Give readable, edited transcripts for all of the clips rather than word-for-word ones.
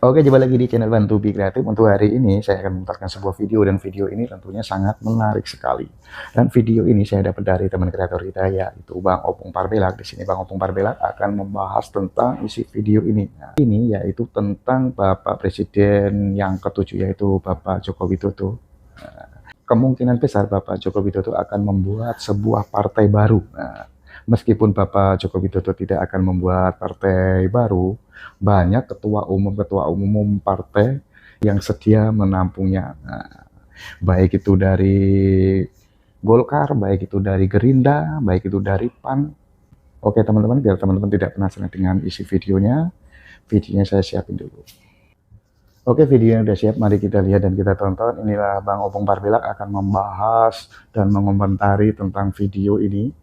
Oke, jumpa lagi di channel Bantu Bi Kreatif. Untuk hari ini saya akan memutarkan sebuah video, dan video ini tentunya sangat menarik sekali. Dan video ini saya dapat dari teman kreator kita, yaitu Bang Opung Parbelak. Di sini Bang Opung Parbelak akan membahas tentang isi video ini. Nah, ini yaitu tentang Bapak Presiden yang ketujuh, yaitu Bapak Joko Widodo. Kemungkinan besar Bapak Joko Widodo akan membuat sebuah partai baru. Meskipun Bapak Joko Widodo tidak akan membuat partai baru, banyak ketua umum partai yang sedia menampungnya. Baik itu dari Golkar, baik itu dari Gerindra, baik itu dari PAN. Oke teman-teman, biar teman-teman tidak penasaran dengan isi videonya saya siapin dulu. Oke, videonya udah siap, mari kita lihat dan kita tonton. Inilah Bang Opung Parbelak akan membahas dan mengomentari tentang video ini.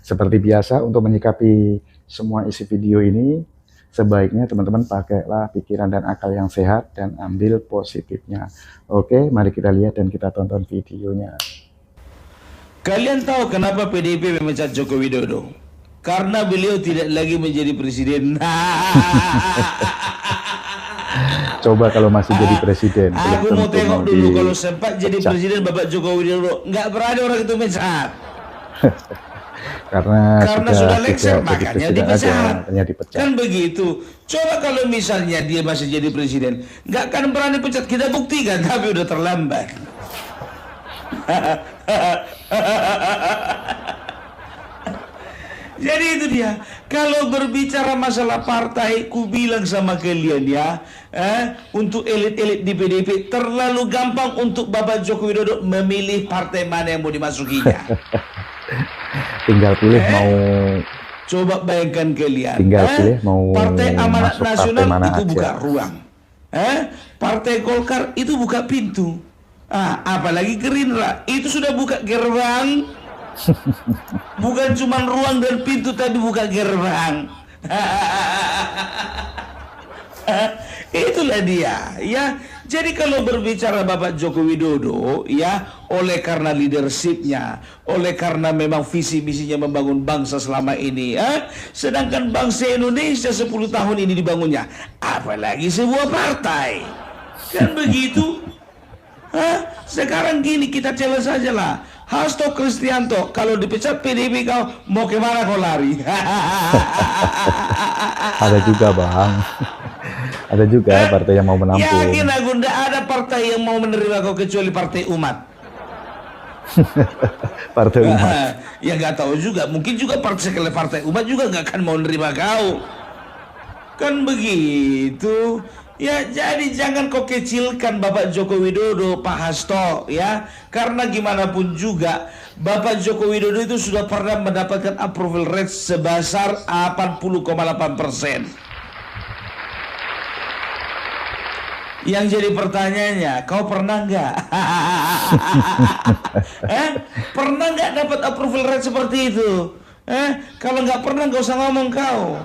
Seperti biasa, untuk menyikapi semua isi video ini, sebaiknya teman-teman pakailah pikiran dan akal yang sehat dan ambil positifnya. Oke, mari kita lihat dan kita tonton videonya. Kalian tahu kenapa PDIP memecat Joko Widodo? Karena beliau tidak lagi menjadi presiden. Coba kalau masih jadi presiden. Aku mau tengok dulu kalau sempat jadi presiden Bapak Joko Widodo. Nggak berani orang itu mecat. Karena sudah lengser, makanya dipecat. dipecat. Kan begitu. Coba kalau misalnya dia masih jadi presiden, nggak akan berani pecat. Kita buktikan, tapi udah terlambat. Jadi itu dia. Kalau berbicara masalah partai, ku bilang sama kalian ya, untuk elit-elit di PDIP terlalu gampang untuk Bapak Joko Widodo memilih partai mana yang mau dimasukinya. Tinggal pilih mau. Coba bayangkan kalian. Tinggal pilih mau. Partai Amanat Nasional itu aja. buka ruang. Partai Golkar itu buka pintu. Apalagi Gerindra itu sudah buka gerbang. Bukan cuma ruang dan pintu, tapi buka gerbang. Itulah dia ya. Jadi kalau berbicara Bapak Joko Widodo ya, oleh karena leadershipnya, oleh karena memang visi misinya membangun bangsa selama ini ya, sedangkan bangsa Indonesia 10 tahun ini dibangunnya, apalagi sebuah partai. Kan begitu. Sekarang gini, kita challenge saja lah. Hasto Kristianto, kalau dipecat PDIP kau mau kemana kau lari? Ada juga Bang. Ada juga partai yang mau menampung. Yakin aku tidak ada partai yang mau menerima kau kecuali partai umat. Partai umat. Ya nggak tahu juga, mungkin juga partai umat juga nggak akan mau menerima kau. Kan begitu. Ya, jadi jangan kau kecilkan Bapak Joko Widodo, Pak Hasto ya. Karena gimana pun juga Bapak Joko Widodo itu sudah pernah mendapatkan approval rate sebesar 80,8%. Yang jadi pertanyaannya, kau pernah nggak? Pernah nggak dapat approval rate seperti itu? Kalau nggak pernah, nggak usah ngomong kau.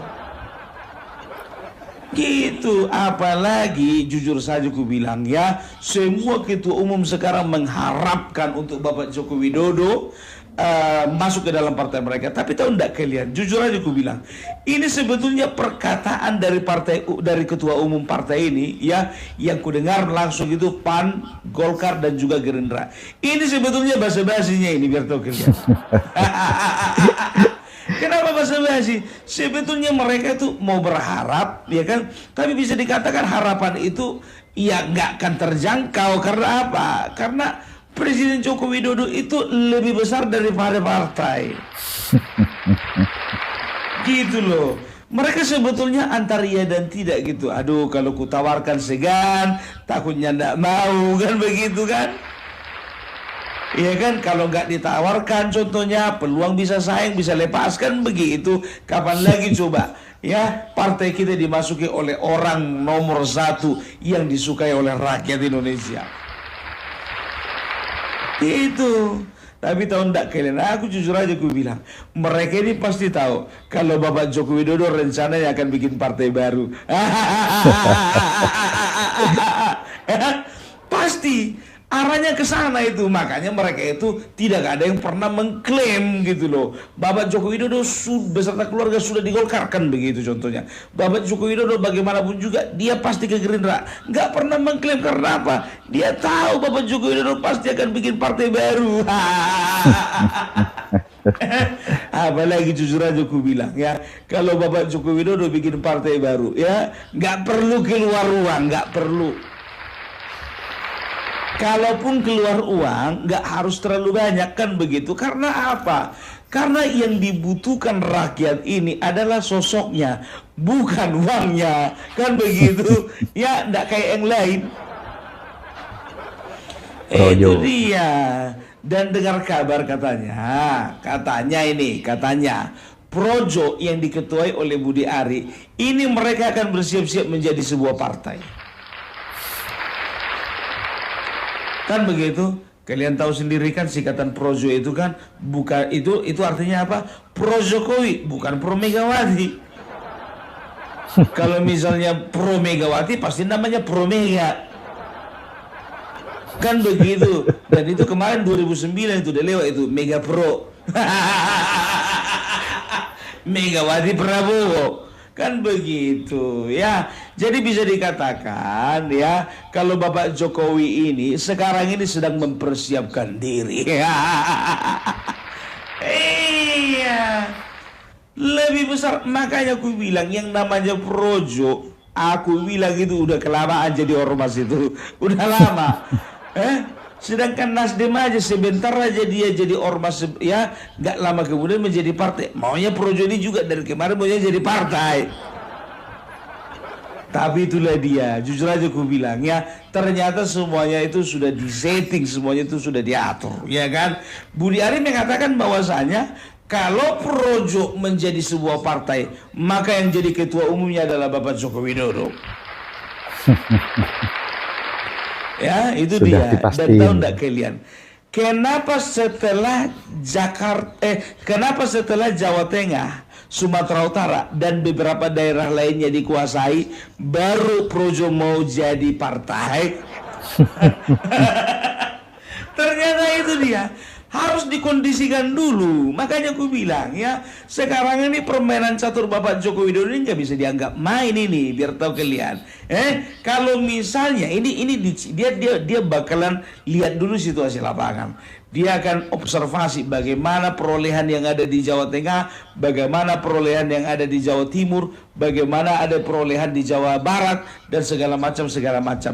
Gitu. Apalagi jujur saja ku bilang ya, semua ketua umum sekarang mengharapkan untuk Bapak Joko Widodo masuk ke dalam partai mereka. Tapi tahu enggak kalian, jujur aja ku bilang, ini sebetulnya perkataan dari ketua umum partai ini ya, yang ku dengar langsung itu PAN, Golkar dan juga Gerindra. Ini sebetulnya basa-basinya ini, biar tahu kalian. Kenapa basa-basi? Sebetulnya mereka itu mau berharap, ya kan? Tapi bisa dikatakan harapan itu ya nggak akan terjangkau. Karena apa? Karena Presiden Joko Widodo itu lebih besar daripada partai. Gitu loh. Mereka sebetulnya antara iya dan tidak gitu. Aduh, kalau kutawarkan segan, takutnya nggak mau, kan begitu kan? Iya kan, kalau nggak ditawarkan contohnya peluang bisa saing, bisa lepaskan begitu. Kapan lagi coba ya partai kita dimasuki oleh orang nomor 1 yang disukai oleh rakyat Indonesia. Itu. Tapi tahu enggak kalian, aku jujur aja aku bilang, mereka ini pasti tahu kalau Bapak Joko Widodo rencananya akan bikin partai baru. Pasti. Arahnya ke sana itu, makanya mereka itu tidak ada yang pernah mengklaim gitu loh. Bapak Joko Widodo beserta keluarga sudah digolkarkan begitu contohnya. Bapak Joko Widodo bagaimanapun juga dia pasti ke Gerindra. Nggak pernah mengklaim karena apa? Dia tahu Bapak Joko Widodo pasti akan bikin partai baru. Apalagi jujur aja aku bilang ya, kalau Bapak Joko Widodo bikin partai baru ya, nggak perlu keluar uang, nggak perlu. Kalaupun keluar uang, nggak harus terlalu banyak kan begitu. Karena apa? Karena yang dibutuhkan rakyat ini adalah sosoknya, bukan uangnya. Kan begitu? Ya, nggak kayak yang lain. Itu dia. Dan dengar kabar katanya Projo yang diketuai oleh Budi Ari, ini mereka akan bersiap-siap menjadi sebuah partai. Kan begitu, kalian tahu sendiri kan singkatan Projo itu kan bukan itu artinya apa? Pro Jokowi, bukan Pro Megawati. Kalau misalnya Pro Megawati pasti namanya Pro Mega. Kan begitu. Dan itu kemarin 2009 itu udah lewat itu Mega Pro. Megawati Prabowo. Kan begitu ya. Jadi bisa dikatakan ya, kalau Bapak Jokowi ini sekarang ini sedang mempersiapkan diri. Iya. Lebih besar, makanya aku bilang yang namanya Projo, aku bilang itu udah kelamaan jadi ormas itu. Udah lama. Sedangkan Nasdem aja sebentar aja dia jadi ormas ya, nggak lama kemudian menjadi partai. Maunya Projo ini juga dari kemarin maunya jadi partai. Tapi itulah dia, jujur aja aku bilang ya, ternyata semuanya itu sudah disetting, semuanya itu sudah diatur, ya kan? Budi Ari mengatakan bahwasanya kalau Projo menjadi sebuah partai, maka yang jadi ketua umumnya adalah Bapak Joko Widodo. Ya, itu Sudah dia. dipastiin. Dan tahu enggak kalian, kenapa setelah Jawa Tengah, Sumatera Utara dan beberapa daerah lainnya dikuasai, baru Projo mau jadi partai? Ternyata itu dia. Harus dikondisikan dulu. Makanya aku bilang ya, sekarang ini permainan catur Bapak Joko Widodo ini nggak bisa dianggap main ini. Biar tahu kalian. Kalau misalnya dia bakalan lihat dulu situasi lapangan. Dia akan observasi bagaimana perolehan yang ada di Jawa Tengah, bagaimana perolehan yang ada di Jawa Timur, bagaimana ada perolehan di Jawa Barat dan segala macam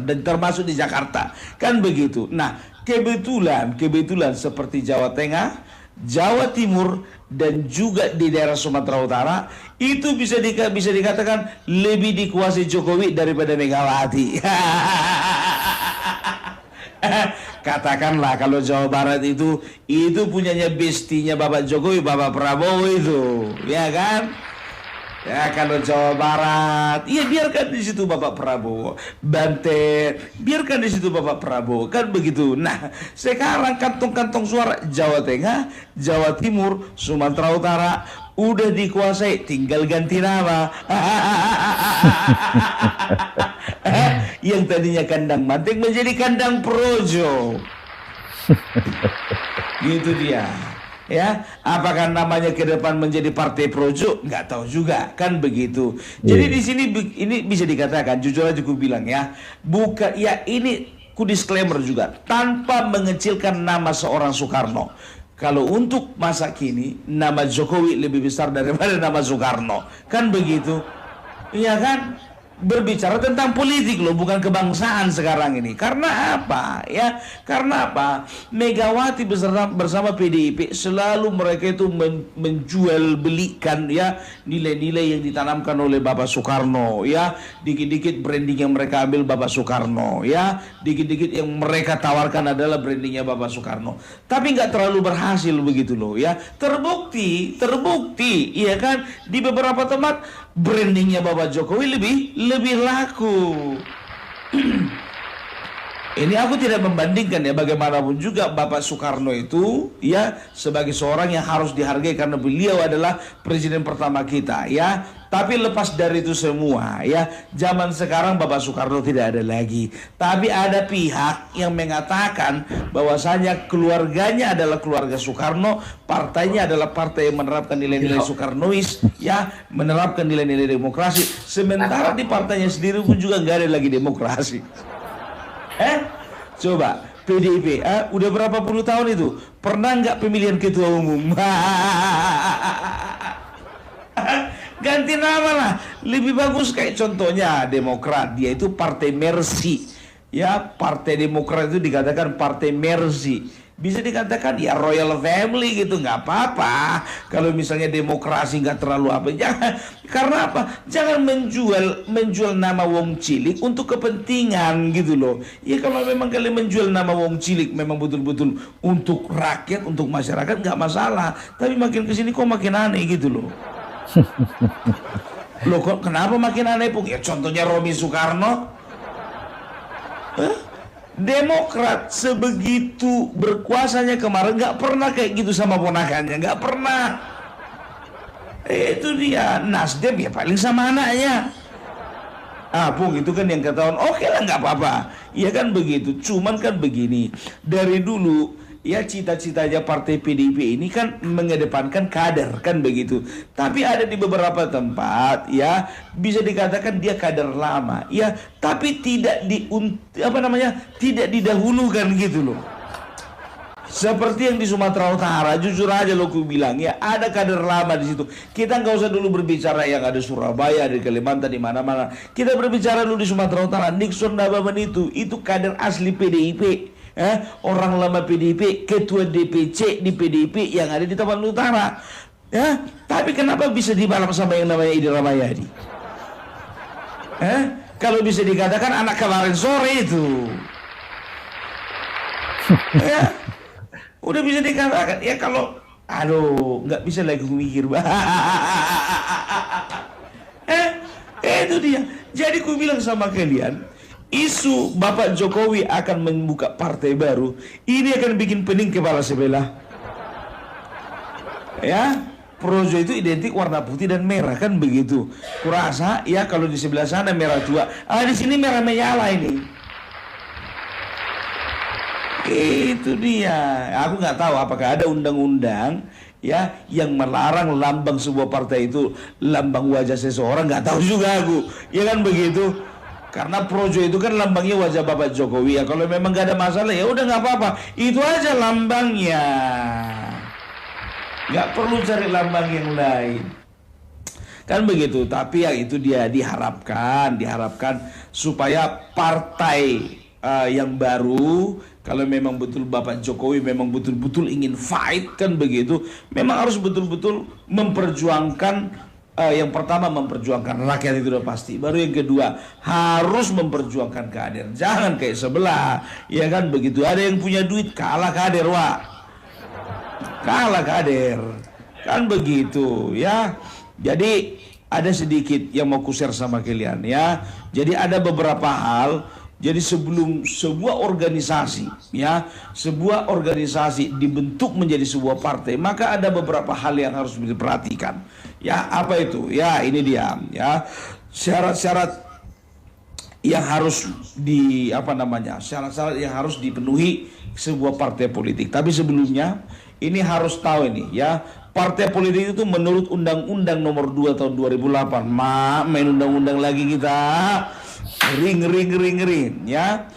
dan termasuk di Jakarta. Kan begitu. Nah, Kebetulan seperti Jawa Tengah, Jawa Timur, dan juga di daerah Sumatera Utara itu bisa dikatakan lebih dikuasai Jokowi daripada Megawati. Katakanlah kalau Jawa Barat itu punyanya bestinya Bapak Jokowi, Bapak Prabowo itu, ya kan? Ya kalau Jawa Barat, ya biarkan di situ Bapak Prabowo. Banten, biarkan di situ Bapak Prabowo. Kan begitu. Nah, sekarang kantong-kantong suara Jawa Tengah, Jawa Timur, Sumatera Utara udah dikuasai, tinggal ganti nama. Yang tadinya kandang banteng menjadi kandang Projo. Gitu dia. Ya, apakah namanya ke depan menjadi partai Projo? Nggak tahu juga, kan begitu. Jadi di sini ini bisa dikatakan, jujur aja aku bilang ya, bukan ya, ini ku disclaimer juga, tanpa mengecilkan nama seorang Soekarno. Kalau untuk masa kini, nama Jokowi lebih besar daripada nama Soekarno, kan begitu? Iya kan? Berbicara tentang politik loh, bukan kebangsaan sekarang ini. Karena apa? Ya, karena apa? Megawati bersama PDIP selalu mereka itu menjual belikan ya nilai-nilai yang ditanamkan oleh Bapak Soekarno ya. Dikit-dikit branding yang mereka ambil Bapak Soekarno ya. Dikit-dikit yang mereka tawarkan adalah brandingnya Bapak Soekarno. Tapi nggak terlalu berhasil begitu loh ya. Terbukti, iya kan? Di beberapa tempat brandingnya Bapak Jokowi lebih laku. Ini aku tidak membandingkan ya, bagaimanapun juga Bapak Soekarno itu ya sebagai seorang yang harus dihargai karena beliau adalah presiden pertama kita ya. Tapi lepas dari itu semua ya, zaman sekarang Bapak Soekarno tidak ada lagi. Tapi ada pihak yang mengatakan bahwasanya keluarganya adalah keluarga Soekarno, partainya adalah partai yang menerapkan nilai-nilai Soekarnois ya, menerapkan nilai-nilai demokrasi. Sementara di partainya sendiri pun juga nggak ada lagi demokrasi. Coba PDIP, udah berapa puluh tahun itu pernah nggak pemilihan ketua umum? Ganti nama lah, lebih bagus. Kayak contohnya Demokrat, dia itu partai Mercy ya. Partai Demokrat itu dikatakan partai Mercy, bisa dikatakan ya royal family gitu, nggak apa-apa. Kalau misalnya demokrasi nggak terlalu apa, jangan. Karena apa? Jangan menjual nama wong cilik untuk kepentingan gitu loh. Ya kalau memang kalian menjual nama wong cilik memang betul-betul untuk rakyat, untuk masyarakat, nggak masalah. Tapi makin kesini kok makin aneh gitu loh. Loh kok kenapa makin aneh Pung? Ya contohnya Romi Soekarno. Demokrat sebegitu berkuasanya kemarin nggak pernah kayak gitu sama ponakannya, nggak pernah. Itu dia. Nasdem ya paling sama anaknya. Pung itu kan yang ketahuan, oke lah nggak apa-apa. Ya kan begitu. Cuman kan begini, dari dulu ya cita-citanya partai PDIP ini kan mengedepankan kader kan begitu. Tapi ada di beberapa tempat ya bisa dikatakan dia kader lama ya, tapi tidak tidak didahulukan gitu loh. Seperti yang di Sumatera Utara, jujur aja lo ku bilang ya, ada kader lama di situ. Kita nggak usah dulu berbicara yang ada Surabaya, ada Kalimantan, di mana-mana. Kita berbicara dulu di Sumatera Utara. Nixon Nababan itu kader asli PDIP. Orang lama PDIP, ketua DPC di PDIP yang ada di Taman Utara. Ya, tapi kenapa bisa dibalap sama yang namanya Edi Ramayadi? Kalau bisa dikatakan anak kemarin sore itu. Ya, udah bisa dikatakan ya kalau nggak bisa lagi mikir. Itu dia. Jadi ku bilang sama kalian, isu Bapak Jokowi akan membuka partai baru, ini akan bikin pening kepala sebelah. Ya, Projo itu identik warna putih dan merah kan begitu. Kurasa ya kalau di sebelah sana merah tua, di sini merah menyala ini. Itu dia. Aku nggak tahu apakah ada undang-undang ya yang melarang lambang sebuah partai itu lambang wajah seseorang, nggak tahu juga aku. Ya kan begitu. Karena Projo itu kan lambangnya wajah Bapak Jokowi ya. Kalau memang nggak ada masalah ya udah nggak apa-apa. Itu aja lambangnya. Nggak perlu cari lambang yang lain. Kan begitu. Tapi ya itu dia diharapkan supaya partai yang baru, kalau memang betul Bapak Jokowi memang betul-betul ingin fight kan begitu, memang harus betul-betul memperjuangkan. Yang pertama memperjuangkan rakyat itu udah pasti. Baru yang kedua harus memperjuangkan kader. Jangan kayak sebelah, ya kan begitu. Ada yang punya duit kalah kader, Wak. Kalah kader, kan begitu ya. Jadi ada sedikit yang mau ku share sama kalian ya. Jadi ada beberapa hal. Jadi sebelum sebuah organisasi dibentuk menjadi sebuah partai, maka ada beberapa hal yang harus diperhatikan. Ya, apa itu? Ya, ini dia ya. Syarat-syarat yang harus syarat-syarat yang harus dipenuhi sebuah partai politik. Tapi sebelumnya ini harus tahu ini ya. Partai politik itu menurut Undang-Undang Nomor 2 Tahun 2008. Main undang-undang lagi kita. Ngeri ya.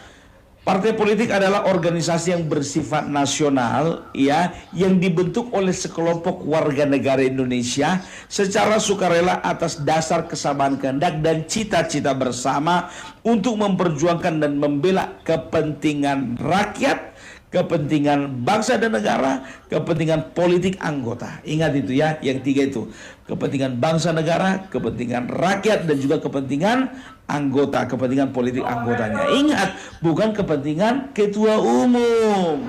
Partai politik adalah organisasi yang bersifat nasional ya, yang dibentuk oleh sekelompok warga negara Indonesia secara sukarela atas dasar kesamaan kehendak dan cita-cita bersama untuk memperjuangkan dan membela kepentingan rakyat, kepentingan bangsa dan negara, kepentingan politik anggota. Ingat itu ya, yang tiga itu. Kepentingan bangsa negara, kepentingan rakyat, dan juga kepentingan anggota, kepentingan politik anggotanya. Ingat, bukan kepentingan ketua umum.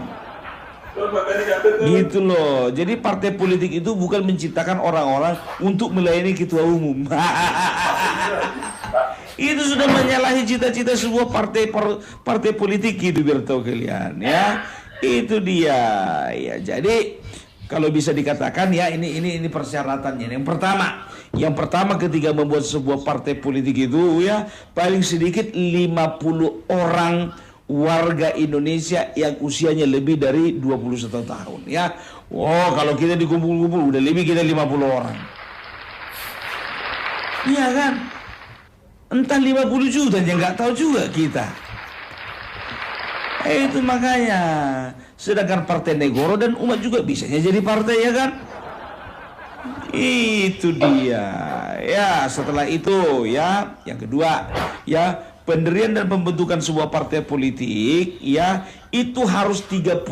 Gitu loh. Jadi partai politik itu bukan menciptakan orang-orang untuk melayani ketua umum. Itu sudah menyalahi cita-cita sebuah partai politik itu, biar tahu kalian ya. Itu dia ya. Jadi kalau bisa dikatakan ya, ini persyaratannya. Yang pertama ketika membuat sebuah partai politik itu ya, paling sedikit 50 orang warga Indonesia yang usianya lebih dari 21 tahun ya. Oh, kalau kita dikumpul-kumpul udah lebih, kita 50 orang. Iya kan? Entah 50 juta yang nggak tahu juga kita. Itu makanya. Sedangkan Partai Negoro dan umat juga bisanya jadi partai ya kan? Itu dia. Ya, setelah itu ya, yang kedua ya, pendirian dan pembentukan sebuah partai politik ya, itu harus 30%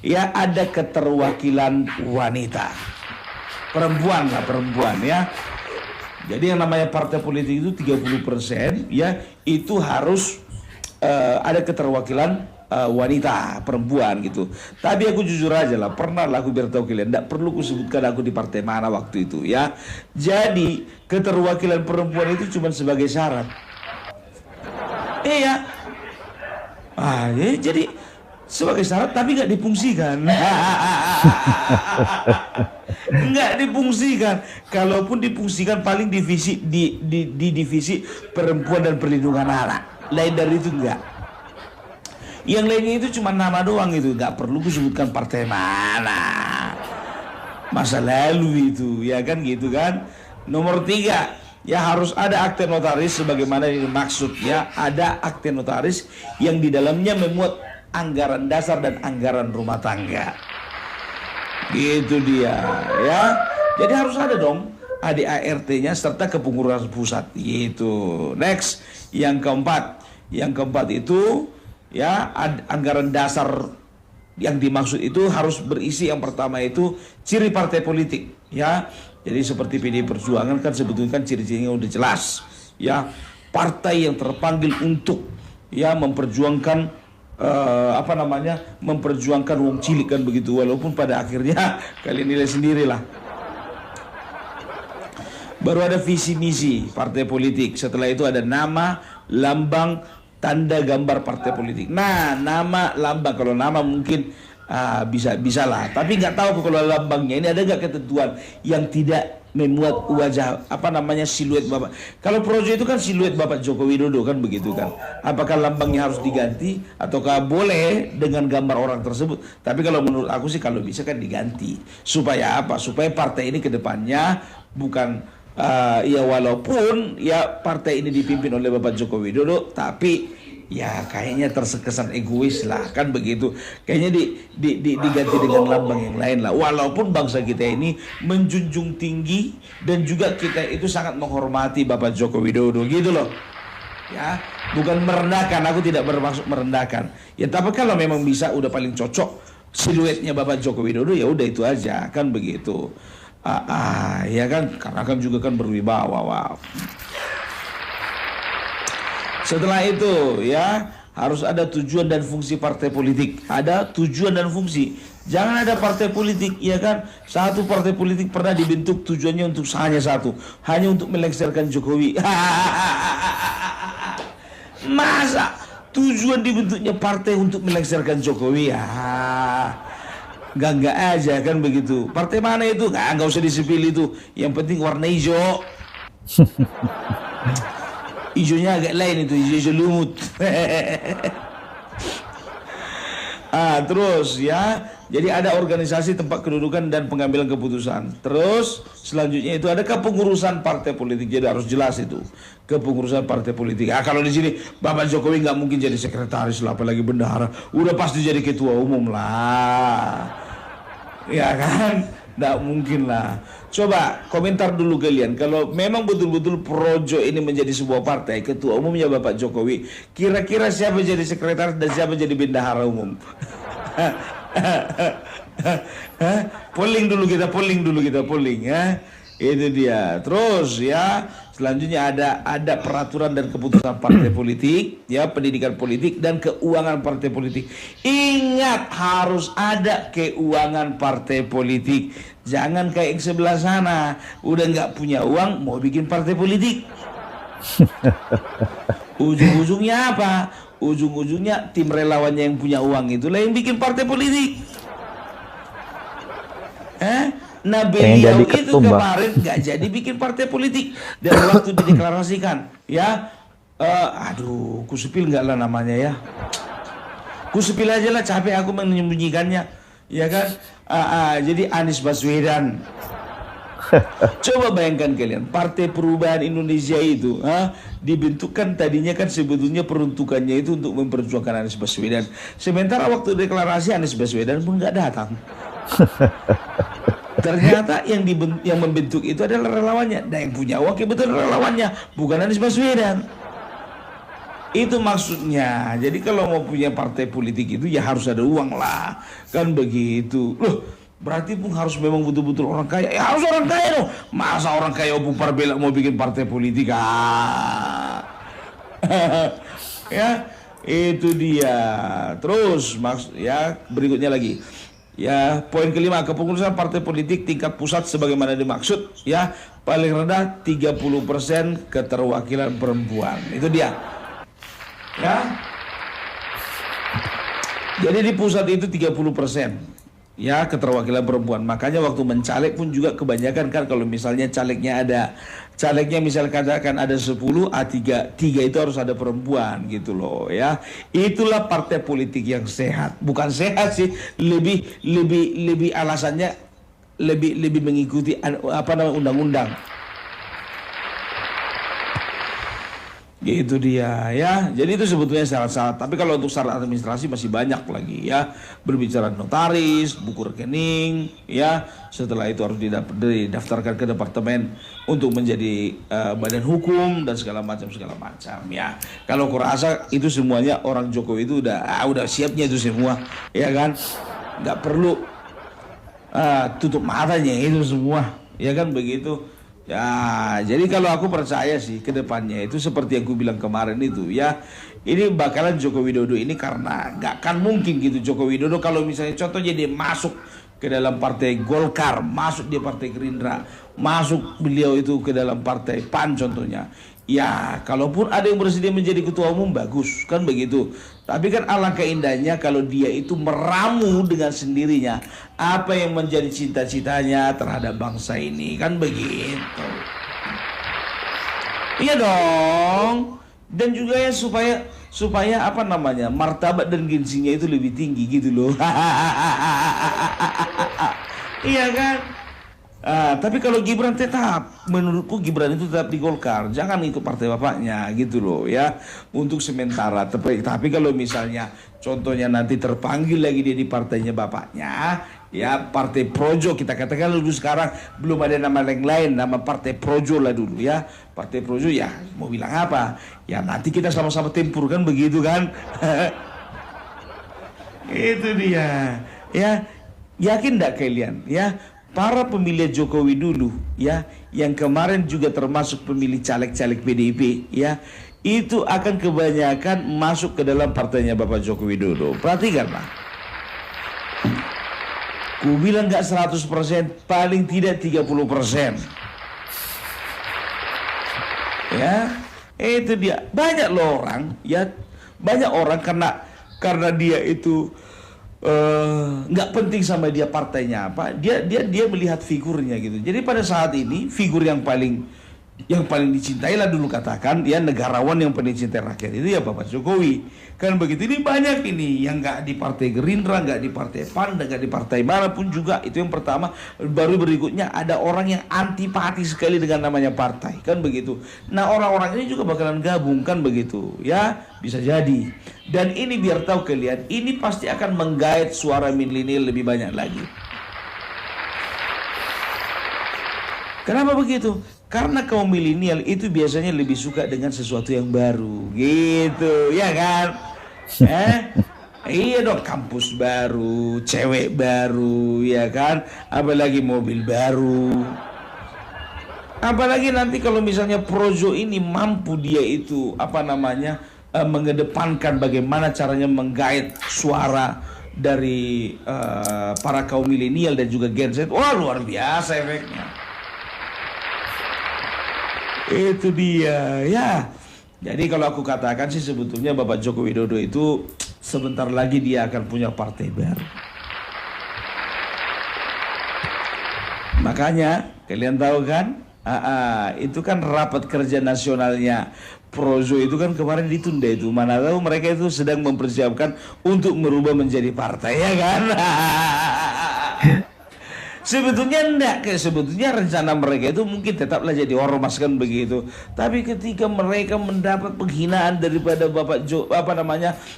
ya ada keterwakilan wanita. Perempuan ya. Jadi yang namanya partai politik itu 30% ya, itu harus ada keterwakilan wanita, perempuan gitu. Tapi aku jujur aja lah, pernah lah aku biar tahu kalian, tidak perlu aku sebutkan aku di partai mana waktu itu ya. Jadi keterwakilan perempuan itu cuma sebagai syarat. Iya. Ya, jadi sebagai syarat tapi nggak difungsikan. Nggak difungsikan. Kalaupun difungsikan paling di divisi perempuan dan perlindungan anak. Lain dari itu enggak. Yang lainnya itu cuma nama doang, itu nggak perlu disebutkan partai mana. Masa lalu itu ya kan gitu kan. Nomor 3 ya, harus ada akte notaris sebagaimana yang dimaksud ya. Ada akte notaris yang di dalamnya memuat anggaran dasar dan anggaran rumah tangga. Gitu dia ya. Jadi harus ada dong ADART-nya serta kepengurusan pusat gitu. Next, yang keempat itu ya, anggaran dasar yang dimaksud itu harus berisi, yang pertama itu ciri partai politik ya. Jadi seperti PDI Perjuangan kan sebetulnya kan ciri-cirinya udah jelas ya, partai yang terpanggil untuk ya memperjuangkan memperjuangkan wong cilik kan begitu, walaupun pada akhirnya kalian nilai sendirilah. Baru ada visi misi partai politik, setelah itu ada nama, lambang, tanda gambar partai politik. Nah, nama, lambang, kalau nama mungkin bisa lah, tapi nggak tahu kalau lambangnya ini ada nggak ketentuan yang tidak memuat wajah siluet Bapak. Kalau projo itu kan siluet Bapak Joko Widodo kan begitu kan. Apakah lambangnya harus diganti ataukah boleh dengan gambar orang tersebut? Tapi kalau menurut aku sih kalau bisa kan diganti. Supaya apa? Supaya partai ini ke depannya bukan ya, walaupun ya partai ini dipimpin oleh Bapak Joko Widodo, tapi ya kayaknya terkesan egois lah kan begitu. Kayaknya diganti dengan lambang yang lain lah. Walaupun bangsa kita ini menjunjung tinggi dan juga kita itu sangat menghormati Bapak Joko Widodo gitu loh. Ya, bukan merendahkan, aku tidak bermaksud merendahkan. Ya, tapi kalau memang bisa udah paling cocok siluetnya Bapak Joko Widodo, ya udah itu aja kan begitu. Ya kan, karena kan juga kan berwibawa. Wow. Setelah itu ya, harus ada tujuan dan fungsi partai politik. Ada tujuan dan fungsi. Jangan ada partai politik ya kan, satu partai politik pernah dibentuk tujuannya untuk hanya satu, hanya untuk melengsarkan Jokowi. Masa tujuan dibentuknya partai untuk melengsarkan Jokowi? Enggak aja kan begitu. Partai mana itu? Enggak usah disepil itu. Yang penting warna hijau. Hijaunya agak lain itu, hijau lumut. Terus ya, jadi ada organisasi tempat kedudukan dan pengambilan keputusan. Terus selanjutnya itu ada kepengurusan partai politik. Jadi harus jelas itu kepengurusan partai politik. Kalau di sini Bapak Jokowi nggak mungkin jadi sekretaris lah, apalagi bendahara. Udah pasti jadi ketua umum lah, ya kan? Nggak mungkin lah. Coba komentar dulu kalian, kalau memang betul-betul Projo ini menjadi sebuah partai, ketua umumnya Bapak Jokowi, kira-kira siapa jadi sekretaris dan siapa jadi bendahara umum? polling dulu kita ya. Itu dia. Terus ya, selanjutnya ada peraturan dan keputusan partai politik, ya, pendidikan politik dan keuangan partai politik. Ingat, harus ada keuangan partai politik. Jangan kayak yang sebelah sana, udah nggak punya uang mau bikin partai politik. Ujung-ujungnya apa? Ujung-ujungnya tim relawannya yang punya uang itulah yang bikin partai politik. Nah Pengen beliau jadi itu ketum, Bang. kemarin nggak jadi bikin partai politik, dan waktu dideklarasikan, ya, aduh, kusepil nggak lah namanya ya, kusepil aja lah, capek aku menyembunyikannya, ya kan? Jadi Anies Baswedan. Coba bayangkan kalian, Partai Perubahan Indonesia itu dibentukkan tadinya kan sebetulnya peruntukannya itu untuk memperjuangkan Anies Baswedan. Sementara waktu deklarasi Anies Baswedan pun nggak datang. Ternyata yang membentuk itu adalah relawannya. Dan yang punya wakil betul relawannya, bukan Anies Baswedan. Itu maksudnya. Jadi kalau mau punya partai politik itu ya harus ada uang lah. Kan begitu. Loh, berarti pun harus memang betul-betul orang kaya. Ya harus orang kaya dong. Masa orang kaya Opung Parbelak mau bikin partai politik? Ya, itu dia. Terus ya berikutnya lagi. Ya, poin kelima, kepengurusan partai politik tingkat pusat sebagaimana dimaksud, ya, paling rendah 30% keterwakilan perempuan. Itu dia. Ya. Jadi di pusat itu 30%. Ya, keterwakilan perempuan. Makanya waktu mencaleg pun juga kebanyakan kan kalau misalnya calegnya misal katakan ada 10, tiga itu harus ada perempuan gitu loh ya. Itulah partai politik yang sehat. Bukan sehat sih, lebih alasannya lebih mengikuti undang-undang. Gitu dia ya. Jadi itu sebetulnya syarat-syarat. Tapi kalau untuk syarat administrasi masih banyak lagi ya. Berbicara notaris, buku rekening ya. Setelah itu harus didaftarkan ke departemen untuk menjadi badan hukum dan segala macam ya. Kalau kurasa itu semuanya orang Jokowi itu udah siapnya itu semua ya kan. Nggak perlu tutup matanya itu semua ya kan begitu. Ya, jadi kalau aku percaya sih ke depannya itu seperti yang aku bilang kemarin itu ya. Ini bakalan Joko Widodo ini karena nggak akan mungkin gitu Joko Widodo kalau misalnya contohnya dia masuk ke dalam partai Golkar, masuk di partai Gerindra, masuk beliau itu ke dalam partai PAN contohnya. Ya, kalaupun ada yang bersedia menjadi ketua umum bagus, kan begitu. Tapi kan alangkah indahnya kalau dia itu meramu dengan sendirinya apa yang menjadi cita-citanya terhadap bangsa ini, kan begitu. Iya dong. Dan juga ya supaya martabat dan gengsinya itu lebih tinggi gitu loh. Iya kan? Tapi kalau Gibran menurutku Gibran itu tetap di Golkar, jangan ikut partai bapaknya gitu loh ya, untuk sementara. Tapi kalau misalnya contohnya nanti terpanggil lagi dia di partainya bapaknya, ya partai Projo kita katakan dulu, sekarang belum ada nama yang lain, nama partai Projo lah dulu ya, partai Projo ya mau bilang apa? Ya nanti kita sama-sama tempur kan begitu kan? Itu dia ya, yakin nggak kalian ya? Para pemilih Jokowi dulu ya, yang kemarin juga termasuk pemilih caleg-caleg PDIP ya, itu akan kebanyakan masuk ke dalam partainya Bapak Joko Widodo. Perhatikanlah. Ku bilang nggak 100%, paling tidak 30%. Ya, itu dia. Banyak loh orang ya, banyak orang karena dia itu nggak penting sama dia partainya apa, dia melihat figurnya gitu. Jadi pada saat ini figur yang paling dicintai lah dulu katakan ya, negarawan yang paling dicintai rakyat itu ya Bapak Jokowi kan begitu. Ini banyak ini yang nggak di partai Gerindra, nggak di partai PAN, nggak di partai mana pun juga. Itu yang pertama. Baru berikutnya ada orang yang antipati sekali dengan namanya partai kan begitu. Nah orang-orang ini juga bakalan gabung kan begitu ya, bisa jadi. Dan ini biar tahu kalian, ini pasti akan menggait suara milenial lebih banyak lagi. Kenapa begitu? Karena kaum milenial itu biasanya lebih suka dengan sesuatu yang baru, gitu, ya kan? Iya dong, kampus baru, cewek baru, ya kan? Apalagi mobil baru. Apalagi nanti kalau misalnya Projo ini mampu dia itu mengedepankan bagaimana caranya menggait suara dari para kaum milenial dan juga Gen Z. Wah luar biasa efeknya. Itu dia ya. Jadi kalau aku katakan sih sebetulnya Bapak Joko Widodo itu sebentar lagi dia akan punya partai baru. Makanya kalian tahu kan, itu kan rapat kerja nasionalnya Projo itu kan kemarin ditunda itu. Mana tahu mereka itu sedang mempersiapkan untuk merubah menjadi partai, ya kan? Sebetulnya enggak, sebetulnya rencana mereka itu mungkin tetaplah jadi ormas kan begitu. Tapi ketika mereka mendapat penghinaan daripada Bapak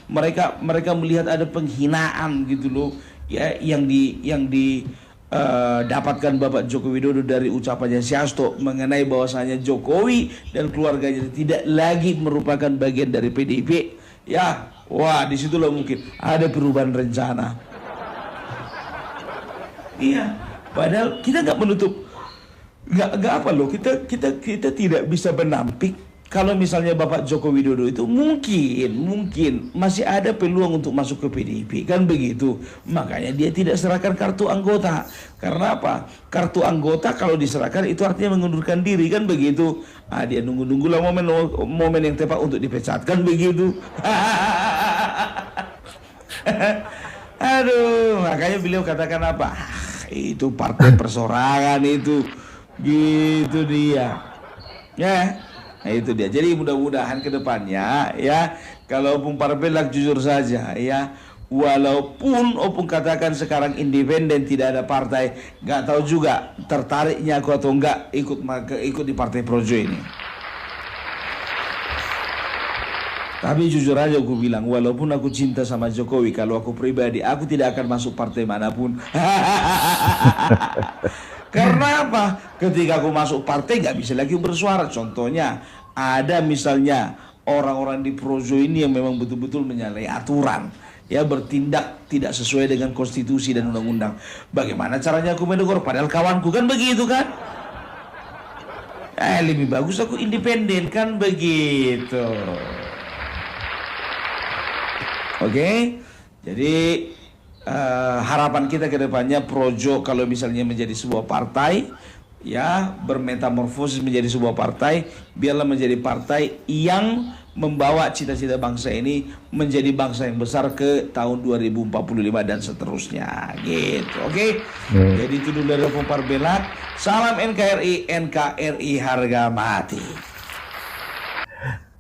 mereka melihat ada penghinaan gitu loh, ya yang dapatkan Bapak Joko Widodo dari ucapannya si Hasto mengenai bahwasanya Jokowi dan keluarganya tidak lagi merupakan bagian dari PDIP, ya, wah disitulah mungkin ada perubahan rencana. Iya, padahal kita nggak menutup, nggak apa loh, kita tidak bisa menampik kalau misalnya Bapak Joko Widodo itu mungkin masih ada peluang untuk masuk ke PDIP kan begitu. Makanya dia tidak serahkan kartu anggota. Karena apa? Kartu anggota kalau diserahkan itu artinya mengundurkan diri kan begitu. Dia nunggu-nunggulah momen yang tepat untuk dipecat kan begitu. Aduh, makanya beliau katakan apa? Itu partai persorangan itu. Gitu dia. Ya. Nah itu dia. Jadi mudah-mudahan ke depannya ya, kalau Opung Parbelak jujur saja ya, walaupun Opung katakan sekarang independen tidak ada partai, nggak tahu juga tertariknya aku atau enggak ikut di partai Projo ini. Tapi jujur aja aku bilang, walaupun aku cinta sama Jokowi, kalau aku pribadi, aku tidak akan masuk partai manapun. Karena apa? Ketika aku masuk partai nggak bisa lagi bersuara. Contohnya, ada misalnya orang-orang di Projo ini yang memang betul-betul menyalahi aturan, ya bertindak tidak sesuai dengan konstitusi dan undang-undang. Bagaimana caranya aku menegur? Padahal kawanku kan begitu kan? Lebih bagus aku independen kan begitu. Oke, jadi harapan kita ke depannya Projo kalau misalnya menjadi sebuah partai, ya bermetamorfosis menjadi sebuah partai, biarlah menjadi partai yang membawa cita-cita bangsa ini menjadi bangsa yang besar ke tahun 2045 dan seterusnya, gitu. Oke. Jadi itu dulu dari Opung Parbelak. Salam NKRI harga mati.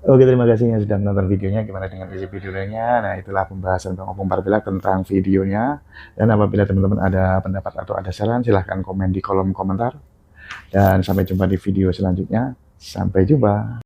Oke, terima kasih yang sudah menonton videonya. Gimana dengan isi videonya? Nah, itulah pembahasan Bang Opung Parbelak tentang videonya. Dan apabila teman-teman ada pendapat atau ada saran, silahkan komen di kolom komentar. Dan sampai jumpa di video selanjutnya. Sampai jumpa.